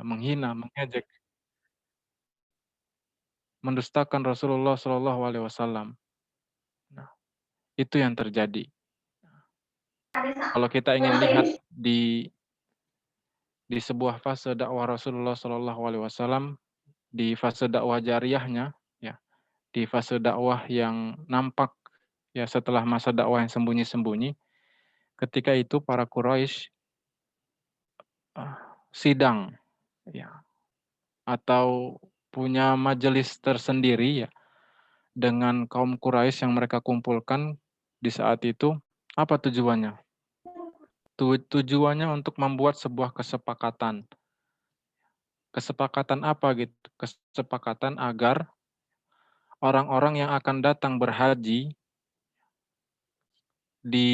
menghina, mengejek, mendustakan Rasulullah Shallallahu Alaihi Wasallam. Nah, itu yang terjadi. Kalau kita ingin lihat di sebuah fase dakwah Rasulullah Shallallahu Alaihi Wasallam, di fase dakwah jariyahnya, ya, di fase dakwah yang nampak, ya, setelah masa dakwah yang sembunyi-sembunyi, ketika itu para Quraisy sidang, ya, atau punya majelis tersendiri, ya, dengan kaum Quraisy yang mereka kumpulkan di saat itu. Apa tujuannya? Tujuannya untuk membuat sebuah kesepakatan. Kesepakatan apa gitu? Kesepakatan agar orang-orang yang akan datang berhaji di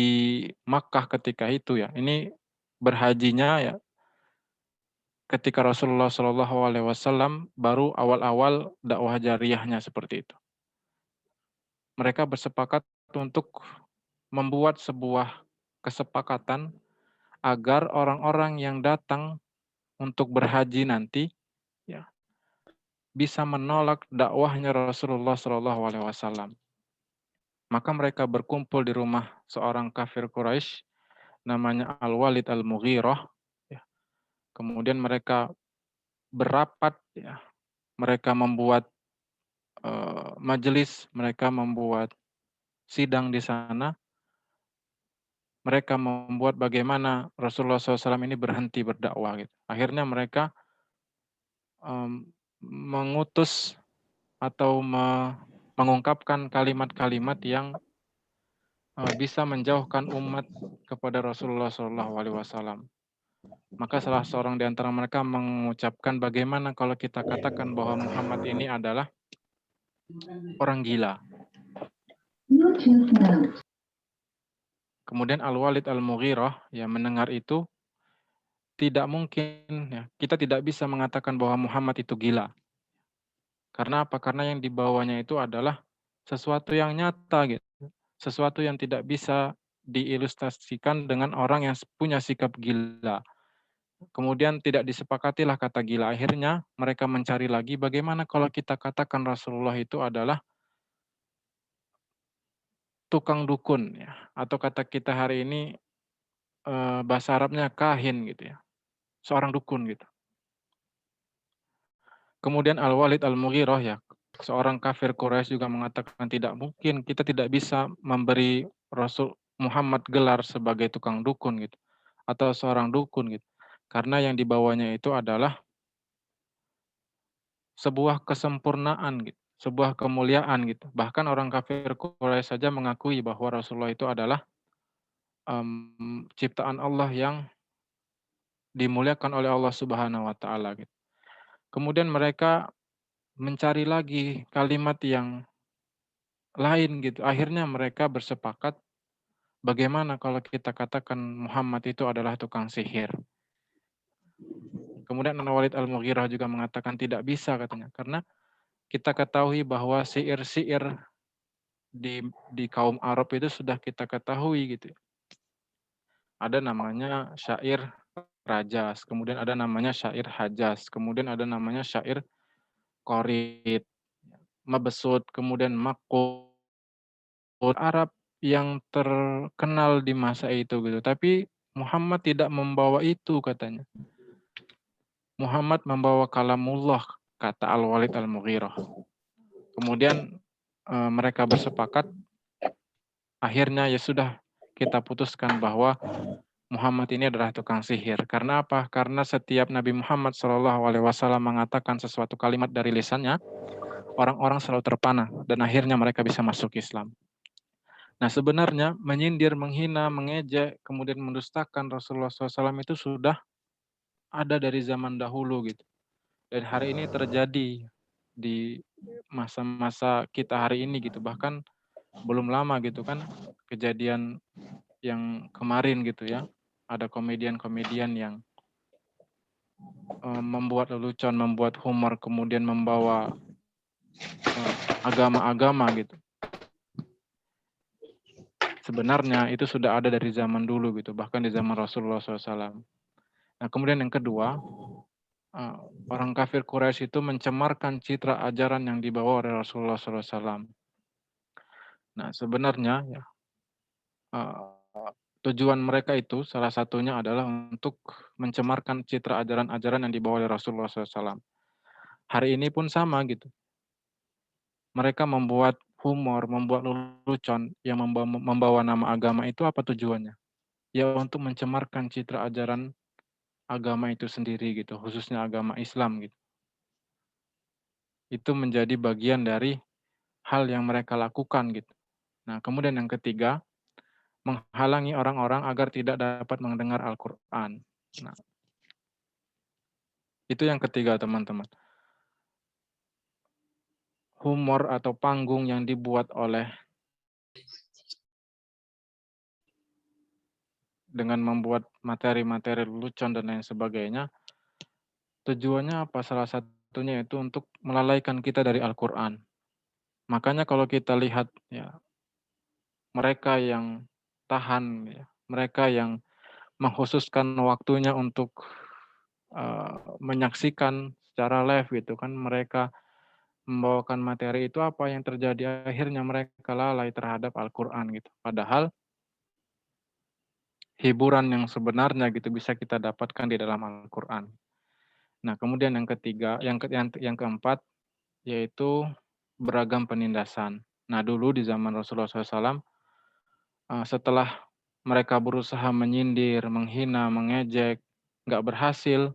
Makkah ketika itu, ya. Ini berhajinya, ya, ketika Rasulullah Shallallahu Alaihi Wasallam baru awal-awal dakwah jariyahnya seperti itu. Mereka bersepakat untuk membuat sebuah kesepakatan agar orang-orang yang datang untuk berhaji nanti, ya, bisa menolak dakwahnya Rasulullah Shallallahu Alaihi Wasallam. Maka mereka berkumpul di rumah seorang kafir Quraisy namanya Al-Walid Al-Mughirah. Ya. Kemudian mereka berapat, ya. Mereka membuat majelis, mereka membuat sidang di sana. Mereka membuat bagaimana Rasulullah SAW ini berhenti berdakwah. Gitu. Akhirnya mereka mengutus atau mengungkapkan kalimat-kalimat yang bisa menjauhkan umat kepada Rasulullah SAW. Maka salah seorang di antara mereka mengucapkan bagaimana kalau kita katakan bahwa Muhammad ini adalah orang gila. Kemudian Al-Walid Al-Mughirah, ya, mendengar itu, tidak mungkin, ya, kita tidak bisa mengatakan bahwa Muhammad itu gila. Karena apa? Karena yang dibawanya itu adalah sesuatu yang nyata, gitu. Sesuatu yang tidak bisa diilustrasikan dengan orang yang punya sikap gila. Kemudian tidak disepakatilah kata gila. Akhirnya mereka mencari lagi bagaimana kalau kita katakan Rasulullah itu adalah tukang dukun, ya, atau kata kita hari ini bahasa Arabnya kahin, gitu, ya, seorang dukun, gitu. Kemudian Al-Walid Al-Mughirah, ya, seorang kafir Quraisy juga mengatakan tidak mungkin, kita tidak bisa memberi Rasul Muhammad gelar sebagai tukang dukun, gitu, atau seorang dukun, gitu. Karena yang dibawanya itu adalah sebuah kesempurnaan, gitu, sebuah kemuliaan, gitu. Bahkan orang kafir Quraisy saja mengakui bahwa Rasulullah itu adalah ciptaan Allah yang dimuliakan oleh Allah Subhanahu wa taala, gitu. Kemudian mereka mencari lagi kalimat yang lain, gitu. Akhirnya mereka bersepakat bagaimana kalau kita katakan Muhammad itu adalah tukang sihir. Kemudian Al-Walid Al-Mughirah juga mengatakan tidak bisa, katanya, karena kita ketahui bahwa syair-syair di kaum Arab itu sudah kita ketahui, gitu. Ada namanya syair Rajas, kemudian ada namanya syair Hajaz, kemudian ada namanya syair Qorid, Mabesut, kemudian Makut, Arab yang terkenal di masa itu, gitu. Tapi Muhammad tidak membawa itu, katanya. Muhammad membawa kalamullah, kata Al-Walid Al-Mughirah. Kemudian mereka bersepakat, akhirnya ya sudah, kita putuskan bahwa Muhammad ini adalah tukang sihir. Karena apa? Karena setiap Nabi Muhammad SAW mengatakan sesuatu kalimat dari lisannya, orang-orang selalu terpana dan akhirnya mereka bisa masuk Islam. Nah, sebenarnya menyindir, menghina, mengejek, kemudian mendustakan Rasulullah SAW itu sudah ada dari zaman dahulu, gitu. Dan hari ini terjadi di masa-masa kita hari ini, gitu. Bahkan belum lama, gitu kan, kejadian yang kemarin, gitu, ya. Ada komedian-komedian yang membuat lelucon, membuat humor, kemudian membawa agama-agama, gitu. Sebenarnya itu sudah ada dari zaman dulu, gitu, bahkan di zaman Rasulullah SAW. Nah, kemudian yang kedua, orang kafir Quraisy itu mencemarkan citra ajaran yang dibawa oleh Rasulullah SAW. Nah, sebenarnya ya, tujuan mereka itu salah satunya adalah untuk mencemarkan citra ajaran-ajaran yang dibawa oleh Rasulullah SAW. Hari ini pun sama gitu. Mereka membuat humor, membuat lelucon yang membawa nama agama itu apa tujuannya? Ya untuk mencemarkan citra ajaran agama itu sendiri gitu, khususnya agama Islam gitu. Itu menjadi bagian dari hal yang mereka lakukan gitu. Nah, kemudian yang ketiga, menghalangi orang-orang agar tidak dapat mendengar Al-Qur'an. Nah, itu yang ketiga, teman-teman. Humor atau panggung yang dibuat oleh dengan membuat materi-materi lelucon dan lain sebagainya, tujuannya apa? Salah satunya itu untuk melalaikan kita dari Al-Qur'an. Makanya kalau kita lihat ya, mereka yang tahan ya, mereka yang mengkhususkan waktunya untuk menyaksikan secara live gitu kan, mereka membawakan materi itu apa yang terjadi? Akhirnya mereka lalai terhadap Al-Qur'an gitu. Padahal hiburan yang sebenarnya gitu bisa kita dapatkan di dalam Al-Qur'an. Nah, kemudian yang ketiga, yang keempat yaitu beragam penindasan. Nah, dulu di zaman Rasulullah SAW, setelah mereka berusaha menyindir, menghina, mengejek, nggak berhasil,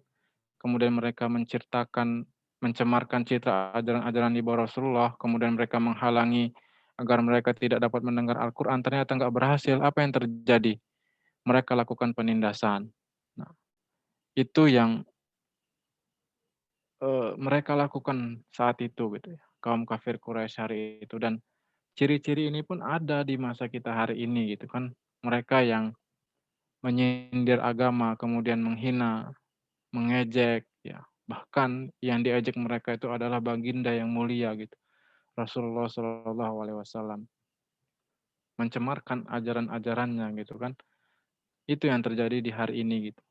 kemudian mereka mencemarkan citra ajaran-ajaran di bawah Rasulullah, kemudian mereka menghalangi agar mereka tidak dapat mendengar Al-Quran, ternyata nggak berhasil. Apa yang terjadi? Mereka lakukan penindasan. Nah, itu yang mereka lakukan saat itu gitu ya, kaum kafir Quraisy hari itu. Dan ciri-ciri ini pun ada di masa kita hari ini gitu kan. Mereka yang menyindir agama, kemudian menghina, mengejek, ya. Bahkan yang diejek mereka itu adalah baginda yang mulia gitu. Rasulullah Shallallahu Alaihi Wasallam mencemarkan ajaran-ajarannya gitu kan. Itu yang terjadi di hari ini gitu.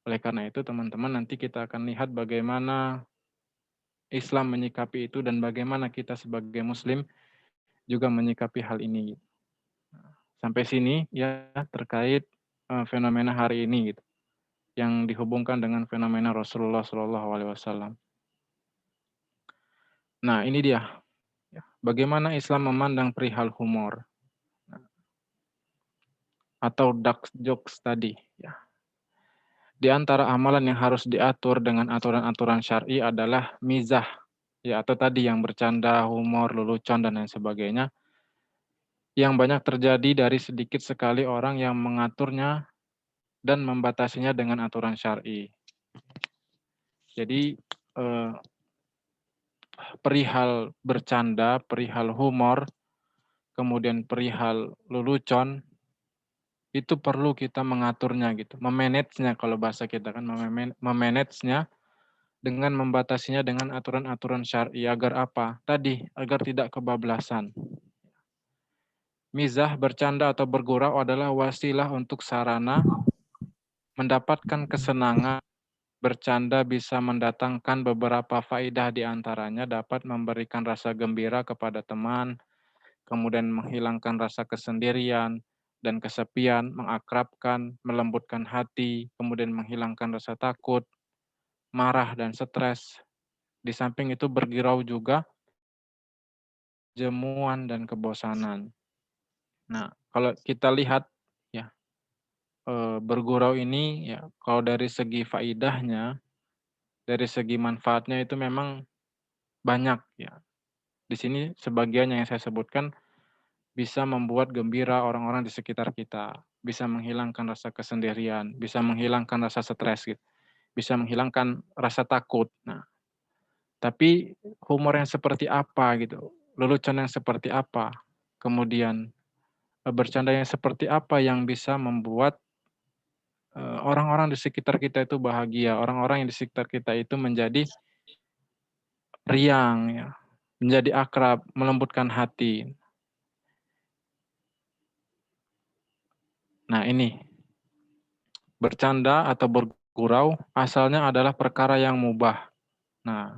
Oleh karena itu teman-teman nanti kita akan lihat bagaimana Islam menyikapi itu dan bagaimana kita sebagai Muslim juga menyikapi hal ini. Sampai sini ya terkait fenomena hari ini gitu, yang dihubungkan dengan fenomena Rasulullah Shallallahu Alaihi Wasallam. Nah ini dia, ya, bagaimana Islam memandang perihal humor atau dark jokes tadi. Ya. Di antara amalan yang harus diatur dengan aturan-aturan syar'i adalah mizah, ya atau tadi yang bercanda, humor, lelucon dan lain sebagainya, yang banyak terjadi dari sedikit sekali orang yang mengaturnya dan membatasinya dengan aturan syar'i. Jadi perihal bercanda, perihal humor, kemudian perihal lelucon, itu perlu kita mengaturnya gitu, memanage-nya kalau bahasa kita kan, memanage-nya dengan membatasinya dengan aturan-aturan syar'i agar apa? Tadi, agar tidak kebablasan. Mizah, bercanda atau bergurau adalah wasilah untuk sarana mendapatkan kesenangan. Bercanda bisa mendatangkan beberapa faidah di antaranya dapat memberikan rasa gembira kepada teman, kemudian menghilangkan rasa kesendirian dan kesepian, mengakrabkan, melembutkan hati, kemudian menghilangkan rasa takut, marah, dan stres. Di samping itu bergurau juga jemuan dan kebosanan. Nah, kalau kita lihat ya, bergurau ini ya kalau dari segi faidahnya, dari segi manfaatnya itu memang banyak ya. Di sini sebagian yang saya sebutkan bisa membuat gembira orang-orang di sekitar kita, bisa menghilangkan rasa kesendirian, bisa menghilangkan rasa stres gitu, bisa menghilangkan rasa takut. Nah, tapi humor yang seperti apa gitu, lelucon yang seperti apa, kemudian bercanda yang seperti apa yang bisa membuat orang-orang di sekitar kita itu bahagia, orang-orang yang di sekitar kita itu menjadi riang, ya, menjadi akrab, melembutkan hati. Nah ini, bercanda atau bergurau bergurau asalnya adalah perkara yang mubah. Nah,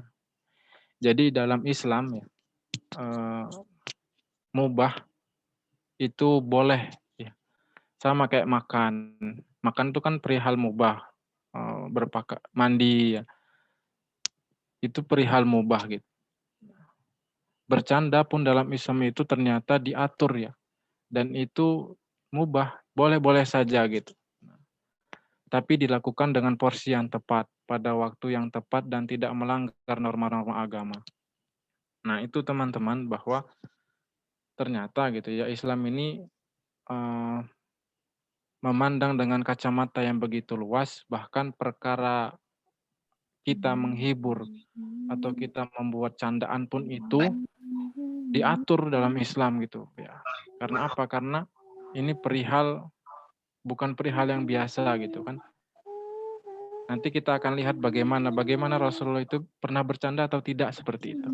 jadi dalam Islam ya, mubah itu boleh ya. Sama kayak makan. Makan itu kan perihal mubah. Mandi ya. Itu perihal mubah gitu. Bercanda pun dalam Islam itu ternyata diatur ya. Dan itu mubah, boleh-boleh saja gitu. Tapi dilakukan dengan porsi yang tepat, pada waktu yang tepat dan tidak melanggar norma-norma agama. Nah, itu teman-teman bahwa ternyata gitu ya, Islam ini memandang dengan kacamata yang begitu luas, bahkan perkara kita menghibur atau kita membuat candaan pun itu diatur dalam Islam gitu ya. Karena apa? Karena ini bukan perihal yang biasa gitu kan. Nanti kita akan lihat bagaimana Rasulullah itu pernah bercanda atau tidak seperti itu.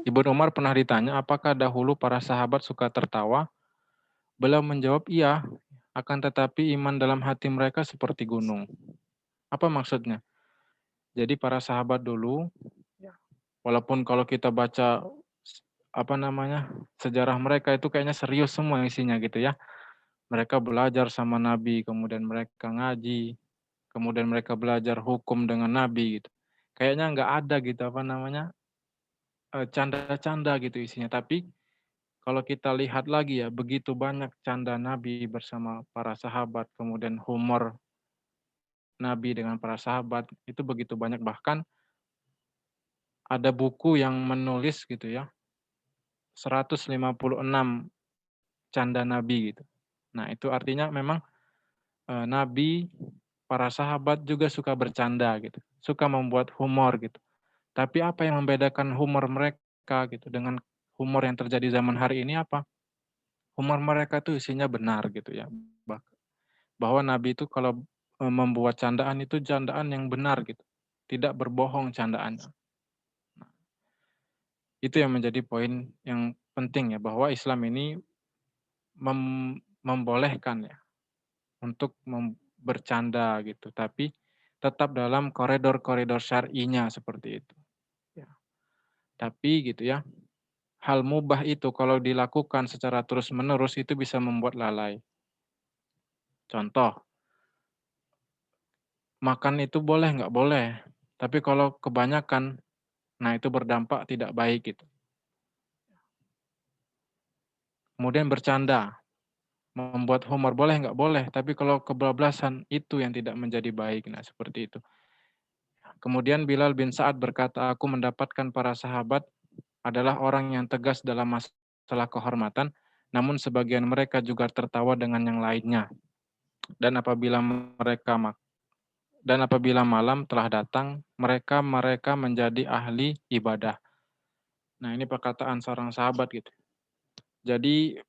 Ibnu Umar pernah ditanya apakah dahulu para sahabat suka tertawa. Beliau menjawab iya, akan tetapi iman dalam hati mereka seperti gunung. Apa maksudnya? Jadi para sahabat dulu, walaupun kalau kita baca sejarah mereka itu kayaknya serius semua isinya gitu ya. Mereka belajar sama Nabi, kemudian mereka ngaji, kemudian mereka belajar hukum dengan Nabi gitu. Kayaknya nggak ada gitu canda-canda gitu isinya. Tapi kalau kita lihat lagi ya, begitu banyak canda Nabi bersama para sahabat, kemudian humor Nabi dengan para sahabat, itu begitu banyak. Bahkan ada buku yang menulis gitu ya, 156 canda Nabi gitu. Nah, itu artinya memang Nabi, para sahabat juga suka bercanda gitu, suka membuat humor gitu. Tapi apa yang membedakan humor mereka gitu dengan humor yang terjadi zaman hari ini apa? Humor mereka tuh isinya benar gitu ya. Bahwa Nabi itu kalau membuat candaan itu candaan yang benar gitu. Tidak berbohong candaannya. Itu yang menjadi poin yang penting ya, bahwa Islam ini membolehkan ya untuk bercanda gitu, tapi tetap dalam koridor-koridor syar'inya seperti itu. Ya. Tapi gitu ya, hal mubah itu kalau dilakukan secara terus-menerus itu bisa membuat lalai. Contoh, makan itu boleh nggak boleh, tapi kalau kebanyakan, nah itu berdampak tidak baik gitu. Kemudian bercanda, membuat humor boleh nggak boleh, tapi kalau kebablasan itu yang tidak menjadi baik. Nah seperti itu. Kemudian Bilal bin Sa'ad berkata, aku mendapatkan para sahabat adalah orang yang tegas dalam masalah kehormatan, namun sebagian mereka juga tertawa dengan yang lainnya. Dan apabila malam telah datang, mereka menjadi ahli ibadah. Nah, ini perkataan seorang sahabat gitu. Jadi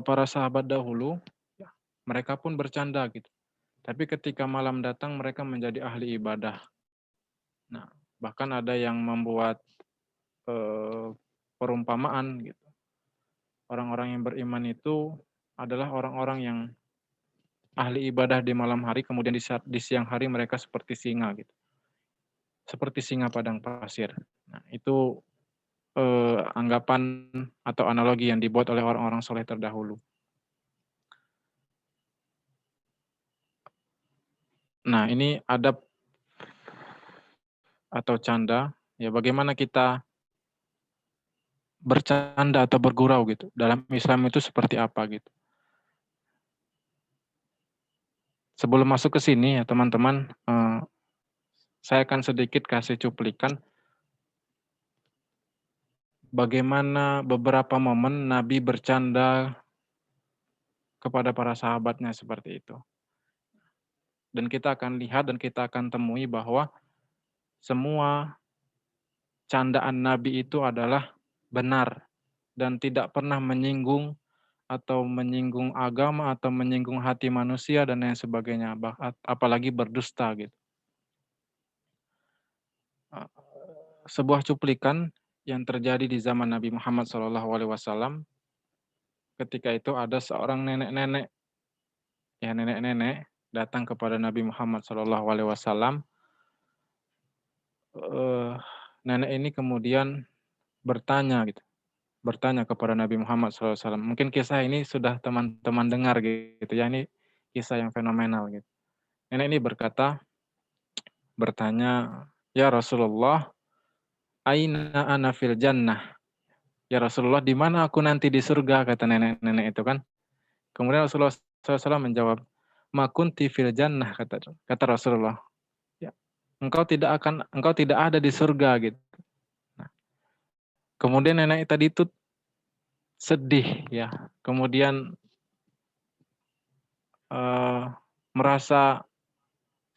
para sahabat dahulu mereka pun bercanda gitu. Tapi ketika malam datang mereka menjadi ahli ibadah. Nah, bahkan ada yang membuat perumpamaan gitu. Orang-orang yang beriman itu adalah orang-orang yang ahli ibadah di malam hari, kemudian di siang hari mereka seperti singa gitu. Seperti singa padang pasir. Nah, itu anggapan atau analogi yang dibuat oleh orang-orang soleh terdahulu. Nah, ini adab atau canda, ya bagaimana kita bercanda atau bergurau gitu. Dalam Islam itu seperti apa gitu. Sebelum masuk ke sini ya teman-teman, saya akan sedikit kasih cuplikan bagaimana beberapa momen Nabi bercanda kepada para sahabatnya seperti itu. Dan kita akan lihat dan kita akan temui bahwa semua candaan Nabi itu adalah benar dan tidak pernah menyinggung atau menyinggung agama atau menyinggung hati manusia dan lain sebagainya, apalagi berdusta gitu. Sebuah cuplikan yang terjadi di zaman Nabi Muhammad SAW, ketika itu ada seorang nenek-nenek, ya nenek-nenek datang kepada Nabi Muhammad SAW, nenek ini kemudian bertanya gitu, bertanya kepada Nabi Muhammad SAW. Mungkin kisah ini sudah teman-teman dengar gitu ya, ini kisah yang fenomenal gitu. Nenek ini bertanya, "Ya Rasulullah, aina ana fil jannah?" Ya Rasulullah, di mana aku nanti di surga, kata nenek-nenek itu kan. Kemudian Rasulullah SAW menjawab, "Ma kunti fil jannah," kata Rasulullah. Ya, engkau tidak ada di surga gitu. Nah, kemudian nenek tadi itu sedih ya. Kemudian merasa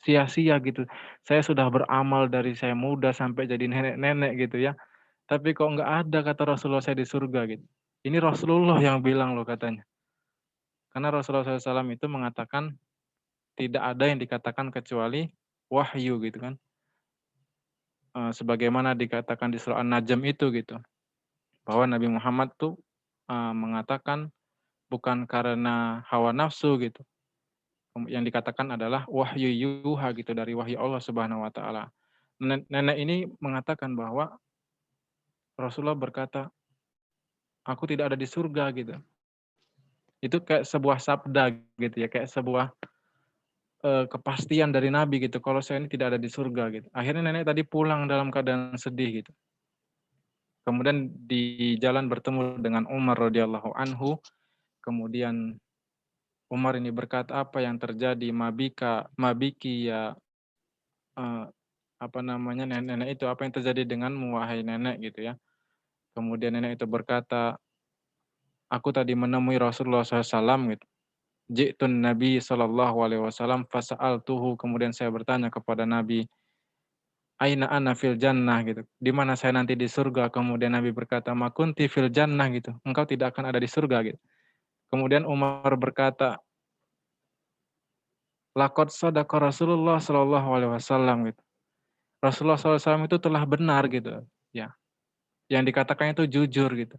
sia-sia gitu. Saya sudah beramal dari saya muda sampai jadi nenek-nenek gitu ya. Tapi kok nggak ada kata Rasulullah saya di surga gitu. Ini Rasulullah yang bilang loh katanya. Karena Rasulullah SAW itu mengatakan tidak ada yang dikatakan kecuali wahyu gitu kan. Sebagaimana dikatakan di surah An-Najm itu gitu. Bahwa Nabi Muhammad tuh mengatakan bukan karena hawa nafsu gitu. Yang dikatakan adalah wahyu yuha gitu, dari wahyu Allah Subhanahu wa taala. Nenek ini mengatakan bahwa Rasulullah berkata, "Aku tidak ada di surga," gitu. Itu kayak sebuah sabda gitu ya, kayak sebuah kepastian dari Nabi gitu, kalau saya ini tidak ada di surga gitu. Akhirnya nenek tadi pulang dalam keadaan sedih gitu. Kemudian di jalan bertemu dengan Umar radhiyallahu anhu, kemudian Umar ini berkata, "Apa yang terjadi? Mabiki ya, eee, apa namanya, nenek itu, apa yang terjadi denganmu wahai nenek?" gitu ya. Kemudian nenek itu berkata, "Aku tadi menemui Rasulullah SAW gitu. Ji'tun Nabi SAW fasa'altuhu." Kemudian saya bertanya kepada Nabi, "Aina ana fil jannah?" gitu. Di mana saya nanti di surga? Kemudian Nabi berkata, "Ma kunti fil jannah." gitu. Engkau tidak akan ada di surga gitu. Kemudian Umar berkata, "Laqad shadaqa Rasulullah SAW gitu. Rasulullah SAW itu telah benar gitu. Ya, yang dikatakan itu jujur gitu.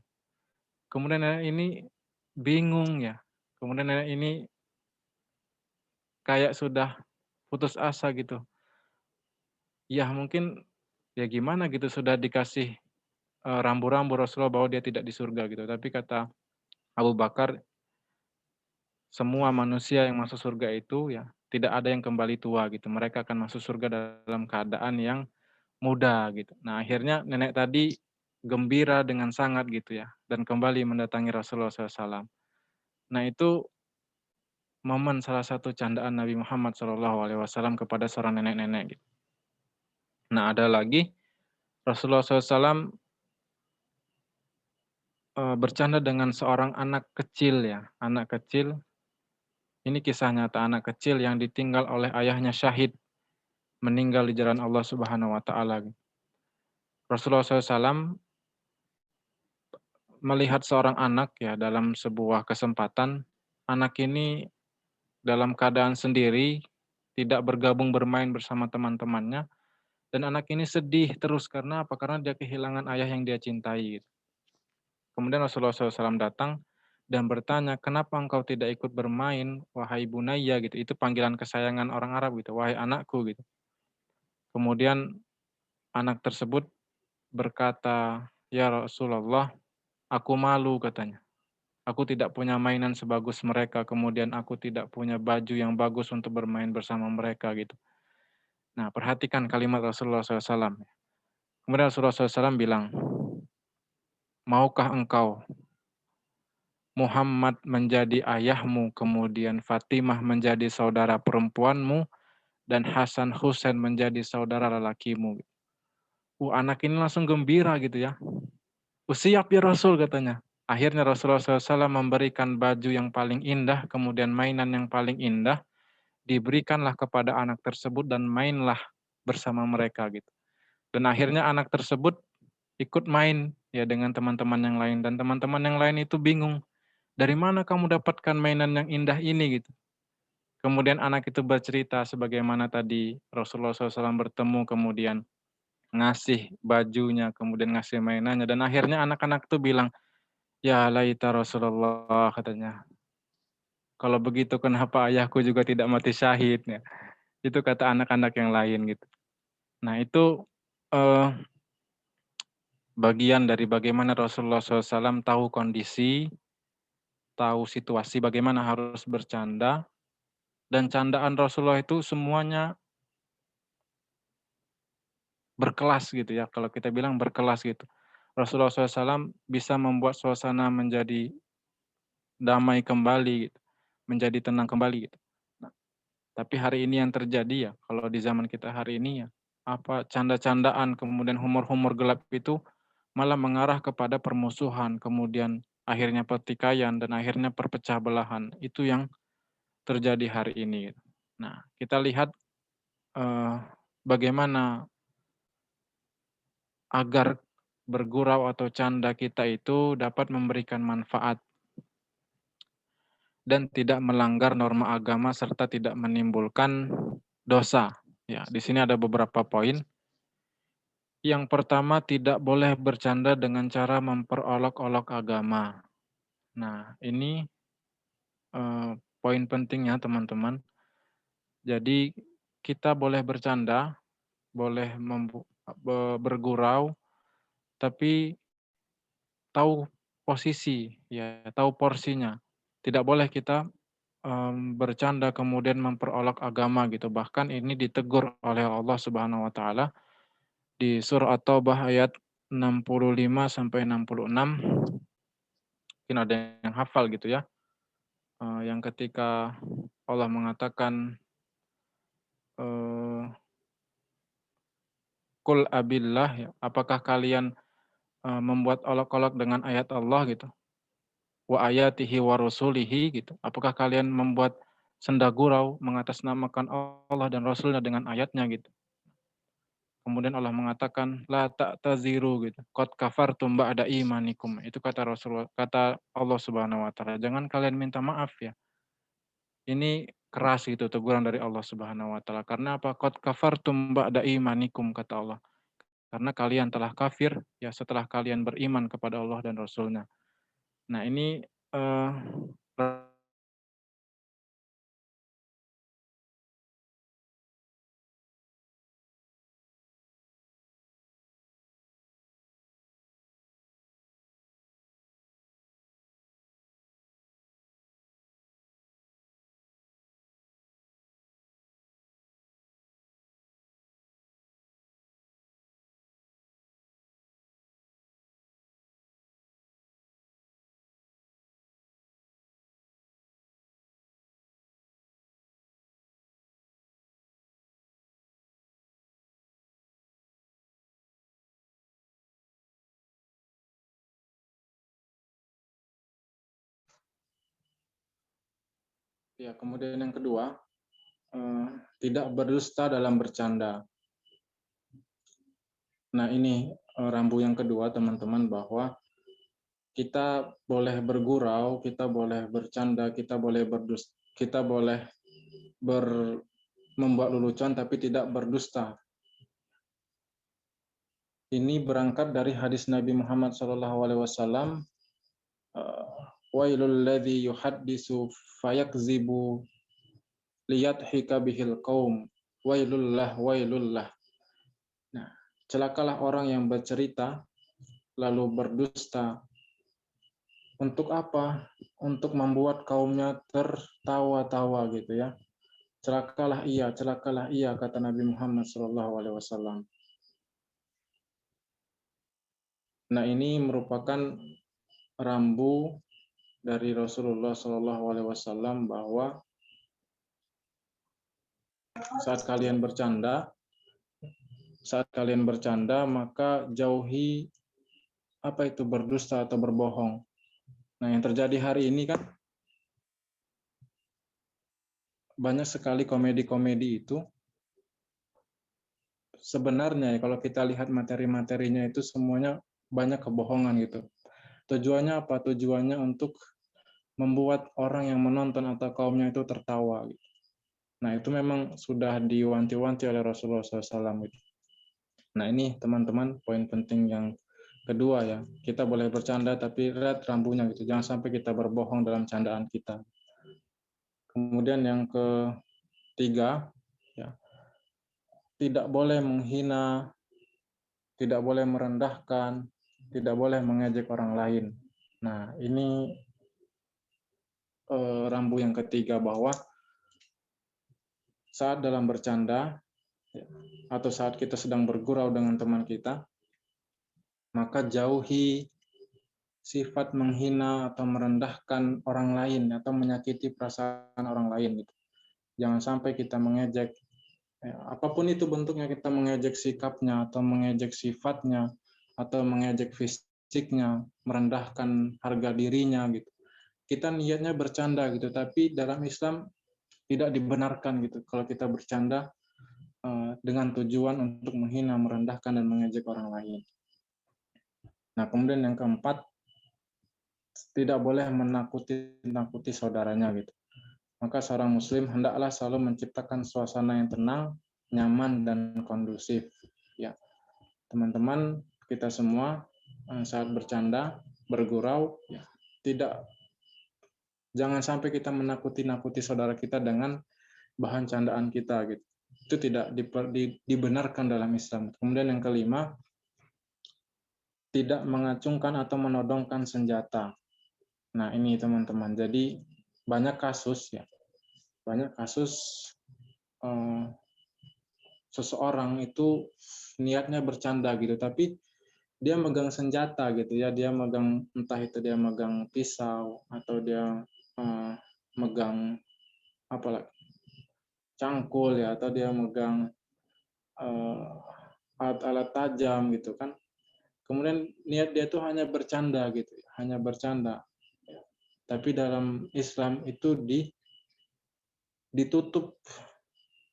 Kemudian nenek ini bingung ya. Kemudian nenek ini kayak sudah putus asa gitu. Ya mungkin ya gimana gitu, sudah dikasih rambu-rambu Rasulullah bahwa dia tidak di surga gitu. Tapi kata Abu Bakar, semua manusia yang masuk surga itu ya tidak ada yang kembali tua gitu. Mereka akan masuk surga dalam keadaan yang muda gitu. Nah akhirnya nenek tadi gembira dengan sangat gitu ya, dan kembali mendatangi Rasulullah SAW. Nah itu momen salah satu candaan Nabi Muhammad SAW kepada seorang nenek-nenek gitu. Nah ada lagi Rasulullah SAW bercanda dengan seorang anak kecil ya. Anak kecil, ini kisah nyata anak kecil yang ditinggal oleh ayahnya syahid, meninggal di jalan Allah Subhanahu wa taala. Rasulullah SAW melihat seorang anak ya dalam sebuah kesempatan, anak ini dalam keadaan sendiri, tidak bergabung bermain bersama teman-temannya, dan anak ini sedih terus karena apa? Karena dia kehilangan ayah yang dia cintai gitu. Kemudian Rasulullah SAW datang dan bertanya, "Kenapa engkau tidak ikut bermain, wahai bunayya?" gitu. Itu panggilan kesayangan orang Arab gitu, "Wahai anakku," gitu. Kemudian anak tersebut berkata, "Ya Rasulullah, aku malu," katanya. "Aku tidak punya mainan sebagus mereka, kemudian aku tidak punya baju yang bagus untuk bermain bersama mereka," gitu. Nah, perhatikan kalimat Rasulullah SAW. Kemudian Rasulullah SAW bilang, "Maukah engkau Muhammad menjadi ayahmu, kemudian Fatimah menjadi saudara perempuanmu, dan Hasan Husain menjadi saudara lelakimu?" Anak ini langsung gembira gitu ya. Siap ya Rasul," katanya. Akhirnya Rasulullah SAW memberikan baju yang paling indah, kemudian mainan yang paling indah, diberikanlah kepada anak tersebut dan mainlah bersama mereka gitu. Dan akhirnya anak tersebut ikut main ya dengan teman-teman yang lain, dan teman-teman yang lain itu bingung, "Dari mana kamu dapatkan mainan yang indah ini?" gitu. Kemudian anak itu bercerita sebagaimana tadi Rasulullah SAW bertemu, kemudian ngasih bajunya, kemudian ngasih mainannya, dan akhirnya anak-anak itu bilang, "Ya laita Rasulullah," katanya. Kalau begitu kenapa ayahku juga tidak mati syahid ya. Itu kata anak-anak yang lain gitu. Nah, itu bagian dari bagaimana Rasulullah SAW tahu kondisi, tahu situasi, bagaimana harus bercanda, dan candaan Rasulullah itu semuanya berkelas gitu ya. Kalau kita bilang berkelas gitu. Rasulullah SAW bisa membuat suasana menjadi damai kembali, gitu, menjadi tenang kembali gitu. Nah, tapi hari ini yang terjadi ya, kalau di zaman kita hari ini ya, apa canda-candaan kemudian humor-humor gelap itu malah mengarah kepada permusuhan, kemudian akhirnya pertikaian dan akhirnya perpecah belahan. Itu yang terjadi hari ini. Nah, kita lihat eh, bagaimana agar bergurau atau canda kita itu dapat memberikan manfaat dan tidak melanggar norma agama serta tidak menimbulkan dosa. Ya, di sini ada beberapa poin. Yang pertama, tidak boleh bercanda dengan cara memperolok-olok agama. Nah, ini poin pentingnya, teman-teman. Jadi, kita boleh bercanda, boleh bergurau, tapi tahu posisi, ya, tahu porsinya. Tidak boleh kita bercanda kemudian memperolok agama gitu. Bahkan ini ditegur oleh Allah Subhanahu wa taala di surah At-Taubah ayat 65 sampai 66. Mungkin ada yang hafal gitu ya. Yang ketika Allah mengatakan Qul abillah ya, apakah kalian membuat olok-olok dengan ayat Allah gitu. Wa ayatihi wa rusulihi gitu. Apakah kalian membuat senda gurau mengatasnamakan Allah dan Rasulnya dengan ayatnya gitu. Kemudian Allah mengatakan la ta'taziru gitu. Qad kafartum ba'da imanikum. Itu kata Rasulullah, kata Allah Subhanahu wa taala. Jangan kalian minta maaf ya. Ini keras gitu teguran dari Allah Subhanahu wa taala. Karena apa? Qad kafartum ba'da imanikum kata Allah. Karena kalian telah kafir ya setelah kalian beriman kepada Allah dan Rasulnya. Nah, ini ya, kemudian yang kedua, tidak berdusta dalam bercanda. Nah, ini rambu yang kedua, teman-teman, bahwa kita boleh bergurau, kita boleh bercanda, kita boleh kita boleh membuat lelucon, tapi tidak berdusta. Ini berangkat dari hadis Nabi Muhammad SAW. Wailul ladzi yuhaddisu fayakzibu liyadhika bihil qaum. Wailullah, wailullah. Nah, celakalah orang yang bercerita lalu berdusta. Untuk apa? Untuk membuat kaumnya tertawa-tawa gitu ya. Celakalah ia, kata Nabi Muhammad SAW. Nah, ini merupakan rambu dari Rasulullah SAW bahwa saat kalian bercanda, maka jauhi apa itu berdusta atau berbohong. Nah, yang terjadi hari ini kan banyak sekali komedi-komedi itu. Sebenarnya kalau kita lihat materi-materinya itu semuanya banyak kebohongan gitu. Tujuannya apa? Tujuannya untuk membuat orang yang menonton atau kaumnya itu tertawa. Gitu. Nah, itu memang sudah diwanti-wanti oleh Rasulullah SAW. Gitu. Nah, ini teman-teman poin penting yang kedua ya. Kita boleh bercanda tapi lihat rambunya gitu. Jangan sampai kita berbohong dalam candaan kita. Kemudian yang ketiga, ya, tidak boleh menghina, tidak boleh merendahkan, tidak boleh mengejek orang lain. Nah, ini rambu yang ketiga, bahwa saat dalam bercanda ya, atau saat kita sedang bergurau dengan teman kita, maka jauhi sifat menghina atau merendahkan orang lain atau menyakiti perasaan orang lain. Gitu. Jangan sampai kita mengejek, ya, apapun itu bentuknya, kita mengejek sikapnya atau mengejek sifatnya atau mengejek fisiknya, merendahkan harga dirinya gitu. Kita niatnya bercanda gitu, tapi dalam Islam tidak dibenarkan gitu kalau kita bercanda dengan tujuan untuk menghina, merendahkan dan mengejek orang lain. Nah, kemudian yang keempat, tidak boleh menakuti saudaranya gitu. Maka seorang muslim hendaklah selalu menciptakan suasana yang tenang, nyaman dan kondusif. Ya, teman-teman kita semua saat bercanda, bergurau, ya, jangan sampai kita menakuti saudara kita dengan bahan candaan kita gitu. Itu tidak dibenarkan dalam Islam. Kemudian yang kelima, tidak mengacungkan atau menodongkan senjata. Nah, ini teman-teman. Jadi banyak kasus seseorang itu niatnya bercanda gitu, tapi dia megang senjata gitu ya, dia megang, entah itu dia megang pisau atau dia megang apa, cangkul ya, atau dia megang alat-alat tajam gitu kan. Kemudian niat dia tuh hanya bercanda gitu, hanya bercanda. Tapi dalam Islam itu ditutup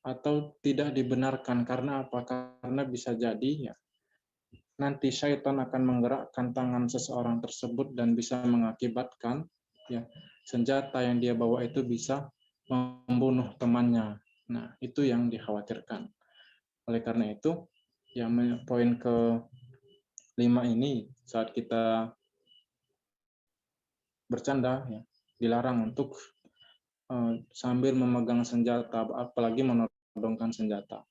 atau tidak dibenarkan. Karena apa? Karena bisa jadi ya nanti syaitan akan menggerakkan tangan seseorang tersebut dan bisa mengakibatkan ya senjata yang dia bawa itu bisa membunuh temannya. Nah, itu yang dikhawatirkan. Oleh karena itu, ya poin ke-5 ini, saat kita bercanda ya dilarang untuk sambil memegang senjata, apalagi menodongkan senjata.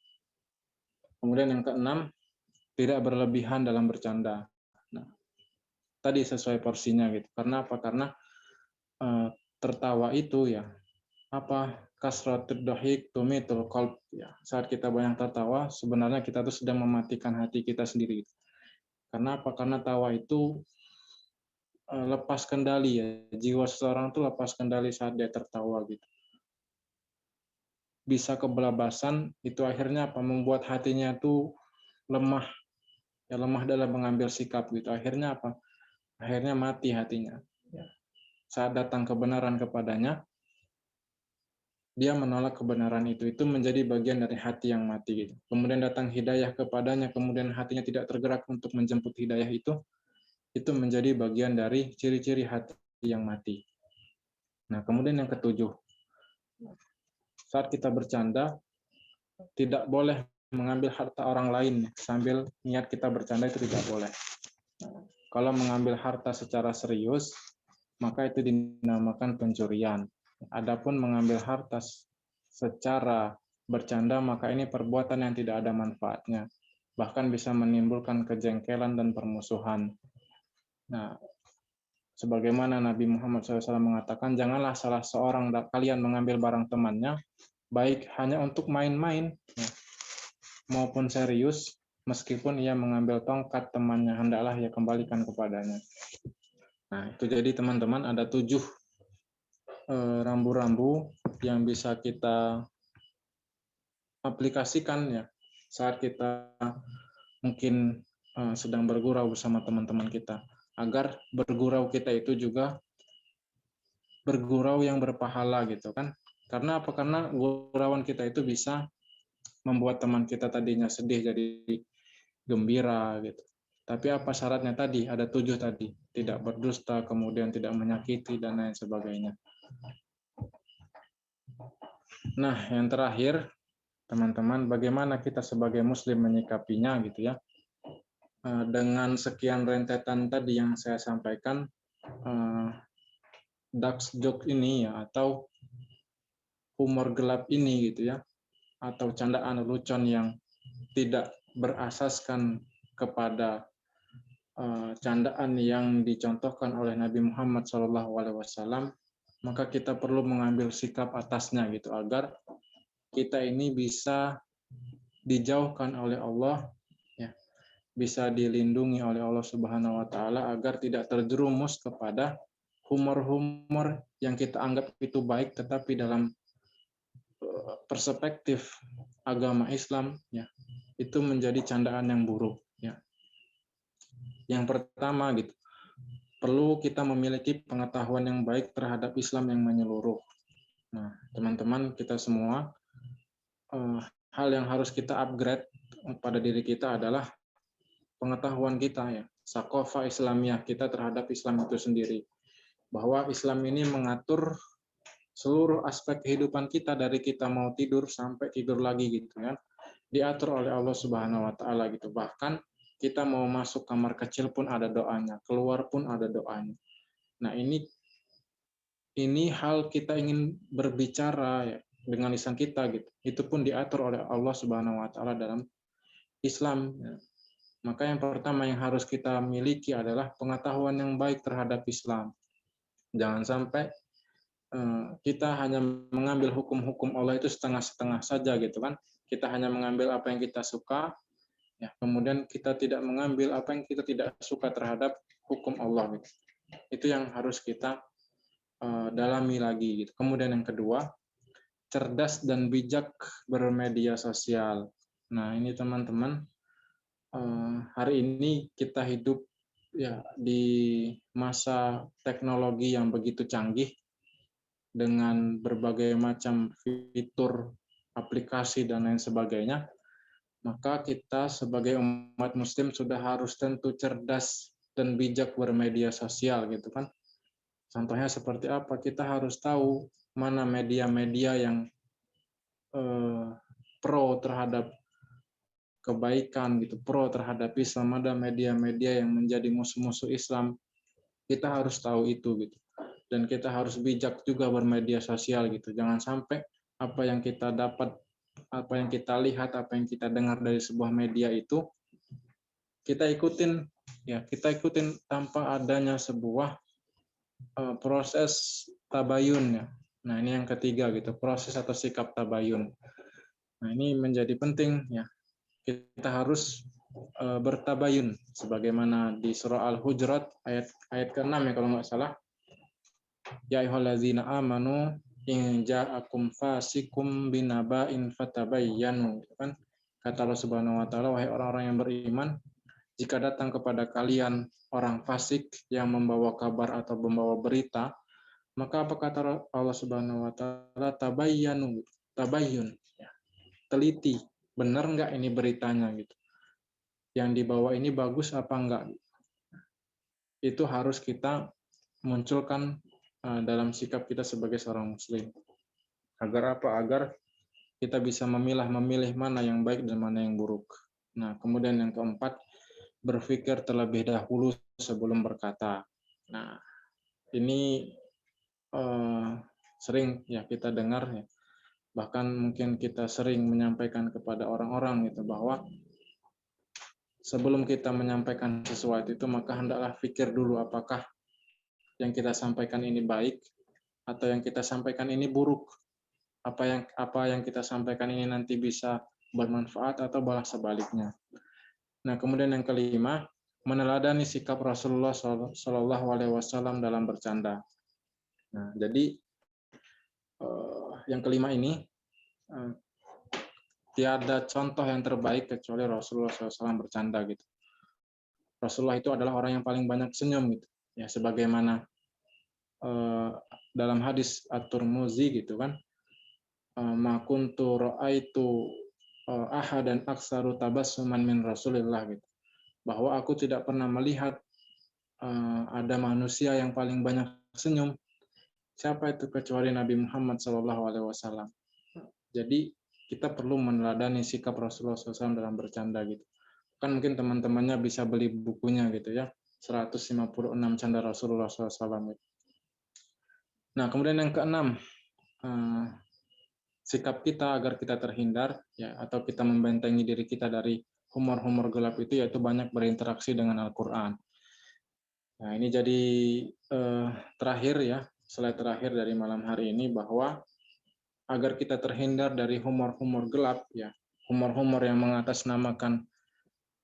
Kemudian yang keenam, tidak berlebihan dalam bercanda. Nah, tadi sesuai porsinya gitu. Karena apa? Karena tertawa itu ya kasratud dhahik tumitul qalb ya. Saat kita banyak tertawa, sebenarnya kita tuh sedang mematikan hati kita sendiri. Karena apa? Karena tawa itu lepas kendali ya. Jiwa seseorang tuh lepas kendali saat dia tertawa gitu. Bisa kebelabasan, itu akhirnya apa? Membuat hatinya tuh lemah. Ya, lemah dalam mengambil sikap gitu. Akhirnya apa? Akhirnya mati hatinya. Ya. Saat datang kebenaran kepadanya, dia menolak kebenaran itu menjadi bagian dari hati yang mati gitu. Kemudian datang hidayah kepadanya, kemudian hatinya tidak tergerak untuk menjemput hidayah itu menjadi bagian dari ciri-ciri hati yang mati. Nah, kemudian yang ketujuh, saat kita bercanda tidak boleh mengambil harta orang lain sambil niat kita bercanda, itu tidak boleh. Kalau mengambil harta secara serius, maka itu dinamakan pencurian. Adapun mengambil harta secara bercanda, maka ini perbuatan yang tidak ada manfaatnya. Bahkan bisa menimbulkan kejengkelan dan permusuhan. Nah, sebagaimana Nabi Muhammad SAW mengatakan, janganlah salah seorang kalian mengambil barang temannya, baik hanya untuk main-main, maupun serius, meskipun ia mengambil tongkat temannya, hendaklah ia kembalikan kepadanya. Nah, itu jadi teman-teman ada 7 rambu-rambu yang bisa kita aplikasikan ya saat kita mungkin sedang bergurau bersama teman-teman kita, agar bergurau kita itu juga bergurau yang berpahala gitu kan. Karena apa? Karena gurauan kita itu bisa membuat teman kita tadinya sedih jadi gembira gitu. Tapi apa syaratnya tadi? Ada 7 tadi. Tidak berdusta, kemudian tidak menyakiti, dan lain sebagainya. Nah, yang terakhir, teman-teman, bagaimana kita sebagai muslim menyikapinya gitu ya. Dengan sekian rentetan tadi yang saya sampaikan, dark joke ini ya, atau humor gelap ini gitu ya, atau candaan lelucon yang tidak berasaskan kepada candaan yang dicontohkan oleh Nabi Muhammad SAW, maka kita perlu mengambil sikap atasnya gitu agar kita ini bisa dijauhkan oleh Allah, ya, bisa dilindungi oleh Allah Subhanahu wa taala agar tidak terjerumus kepada humor-humor yang kita anggap itu baik tetapi dalam perspektif agama Islam ya itu menjadi candaan yang buruk ya. Yang pertama gitu, perlu kita memiliki pengetahuan yang baik terhadap Islam yang menyeluruh. Nah, teman-teman kita semua, hal yang harus kita upgrade pada diri kita adalah pengetahuan kita ya, sakofa Islamiyah kita terhadap Islam itu sendiri. Bahwa Islam ini mengatur seluruh aspek kehidupan kita dari kita mau tidur sampai tidur lagi gitu kan. Diatur oleh Allah Subhanahu wa taala gitu. Bahkan kita mau masuk kamar kecil pun ada doanya, keluar pun ada doanya. Nah, ini hal kita ingin berbicara ya dengan lisan kita gitu. Itu pun diatur oleh Allah Subhanahu wa taala dalam Islam. Ya. Maka yang pertama yang harus kita miliki adalah pengetahuan yang baik terhadap Islam. Jangan sampai kita hanya mengambil hukum-hukum Allah itu setengah-setengah saja gitu kan. Kita hanya mengambil apa yang kita suka, ya, kemudian kita tidak mengambil apa yang kita tidak suka terhadap hukum Allah gitu. Itu yang harus kita dalami lagi gitu. Kemudian yang kedua, cerdas dan bijak bermedia sosial. Nah, ini teman-teman, hari ini kita hidup ya di masa teknologi yang begitu canggih dengan berbagai macam fitur, aplikasi dan lain sebagainya. Maka kita sebagai umat muslim sudah harus tentu cerdas dan bijak bermedia sosial gitu kan. Contohnya seperti apa? Kita harus tahu mana media-media yang pro terhadap kebaikan gitu, pro terhadap Islam, ada media-media yang menjadi musuh-musuh Islam. Kita harus tahu itu gitu. Dan kita harus bijak juga bermedia sosial gitu. Jangan sampai apa yang kita dapat, apa yang kita lihat, apa yang kita dengar dari sebuah media itu kita ikutin ya, kita ikutin tanpa adanya sebuah proses tabayun ya. Nah, ini yang ketiga gitu, proses atau sikap tabayun. Nah, ini menjadi penting ya. Kita harus bertabayun sebagaimana di surah Al-Hujurat ayat ke-6 ya kalau nggak salah. Ya ayyuhallazina amanu in ja'akum fasikum binaba'in fatabayyanu, kan kata Allah Subhanahu wa taala, wahai orang-orang yang beriman, jika datang kepada kalian orang fasik yang membawa kabar atau membawa berita, maka apa kata Allah Subhanahu wa taala, tabayyanu, tabayyun ya. Teliti, benar nggak ini beritanya gitu. Yang dibawa ini bagus apa enggak? Itu harus kita munculkan dalam sikap kita sebagai seorang muslim. Agar apa? Agar kita bisa memilih mana yang baik dan mana yang buruk. Nah, kemudian yang keempat, berpikir terlebih dahulu sebelum berkata. Nah, ini sering ya kita dengar ya. Bahkan mungkin kita sering menyampaikan kepada orang-orang gitu bahwa sebelum kita menyampaikan sesuatu itu maka hendaklah pikir dulu apakah yang kita sampaikan ini baik atau yang kita sampaikan ini buruk. Apa yang kita sampaikan ini nanti bisa bermanfaat atau malah sebaliknya. Nah, kemudian yang kelima, meneladani sikap Rasulullah Shallallahu Alaihi Wasallam dalam bercanda. Nah, jadi yang kelima ini tiada contoh yang terbaik kecuali Rasulullah SAW bercanda gitu. Rasulullah itu adalah orang yang paling banyak senyum gitu. Ya, sebagaimana dalam hadis At-Tirmidzi gitu kan, ma kuntu ra'aitu ahadan aksaru tabassuman min Rasulillah gitu. Bahwa aku tidak pernah melihat ada manusia yang paling banyak senyum. Siapa itu kecuali Nabi Muhammad SAW. Jadi kita perlu meneladani sikap Rasulullah SAW dalam bercanda gitu. Kan mungkin teman-temannya bisa beli bukunya gitu ya, 156 canda Rasulullah SAW. Nah, kemudian yang keenam, sikap kita agar kita terhindar ya, atau kita membentengi diri kita dari humor-humor gelap itu, yaitu banyak berinteraksi dengan Al-Qur'an. Nah, ini jadi terakhir ya, slide terakhir dari malam hari ini, bahwa agar kita terhindar dari humor-humor gelap ya, humor-humor yang mengatasnamakan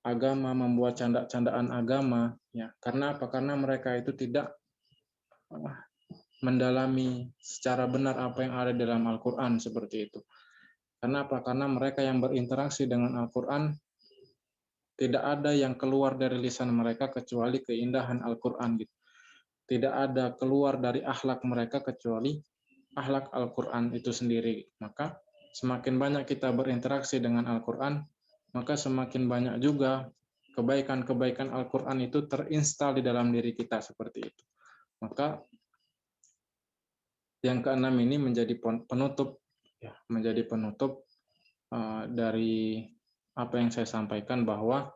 agama, membuat canda-candaan agama ya. Karena apa? Karena mereka itu tidak mendalami secara benar apa yang ada dalam Al-Qur'an, seperti itu. Karena apa? Karena mereka yang berinteraksi dengan Al-Qur'an, tidak ada yang keluar dari lisan mereka kecuali keindahan Al-Qur'an gitu. Tidak ada keluar dari akhlak mereka kecuali akhlak Al-Qur'an itu sendiri. Maka semakin banyak kita berinteraksi dengan Al-Qur'an, maka semakin banyak juga kebaikan-kebaikan Al-Qur'an itu terinstal di dalam diri kita, seperti itu. Maka yang keenam ini menjadi penutup ya, menjadi penutup dari apa yang saya sampaikan, bahwa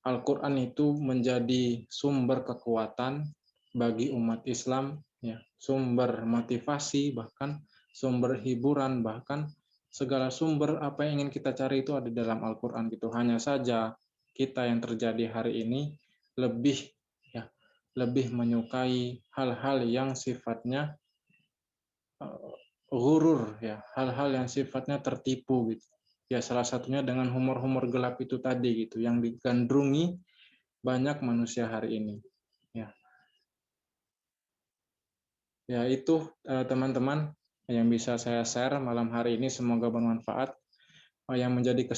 Al-Qur'an itu menjadi sumber kekuatan bagi umat Islam, ya, sumber motivasi, bahkan sumber hiburan, bahkan segala sumber apa yang ingin kita cari itu ada dalam Al-Qur'an gitu. Hanya saja kita yang terjadi hari ini lebih ya, lebih menyukai hal-hal yang sifatnya ghurur ya, hal-hal yang sifatnya tertipu gitu. Ya, salah satunya dengan humor-humor gelap itu tadi gitu, yang digandrungi banyak manusia hari ini. Ya, ya itu teman-teman yang bisa saya share malam hari ini, semoga bermanfaat. Yang menjadi